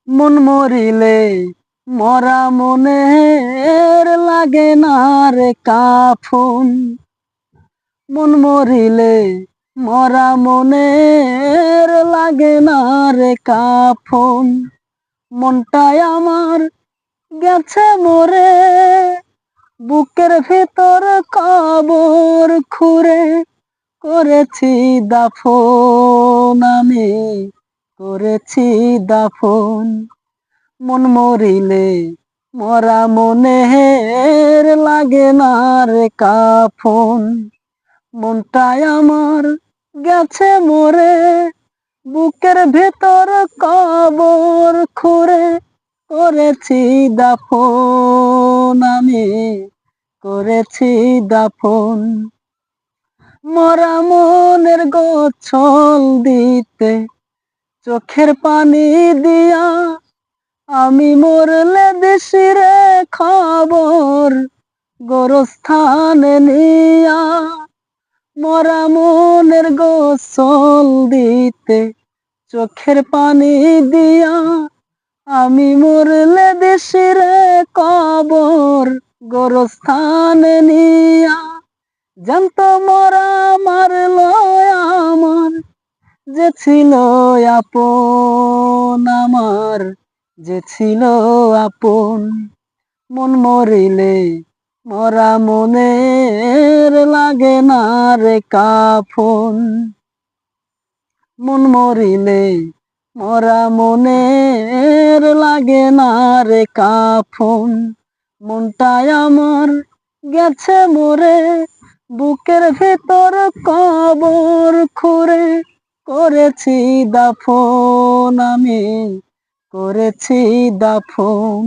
মন মরিলে মরা মনের লাগে না রে কাফন। মন মরিলে মরা মনের লাগে না রে কাফন। মনটাই আমার গেছে মরে, বুকের ভিতর কবর খুঁড়ে করেছি দাফন আমি, করেছি দাফন। মন মরিলে মরা মনের লাগে না রে কাফন। মনটাই আমার গেছে মরে, বুকের ভেতর কবর খুঁড়ে করেছি দাফন আমি, করেছি দাফন। মরা মনের গোছল দিতে চোখের পানি দিয়া, আমি মরলে দেশিরে খবর গোরস্থানে নিয়া। মরা মনের গোসল দিতে চোখের পানি দিয়া, আমি মরলে দেশিরে কবর গোরস্থানে নিয়া। জানত মরা মারল আমার, যে ছিল আপন আমার, যে ছিল আপন। মন মরিলে মরা মনের লাগে না রে কাফন। মন মরিলে মরা মনের লাগে না রে কাফন। মনটাই আমার গেছে মরে, বুকের ভেতর কবর খুঁড়ে করেছি দাফন আমি, করেছি দাফন।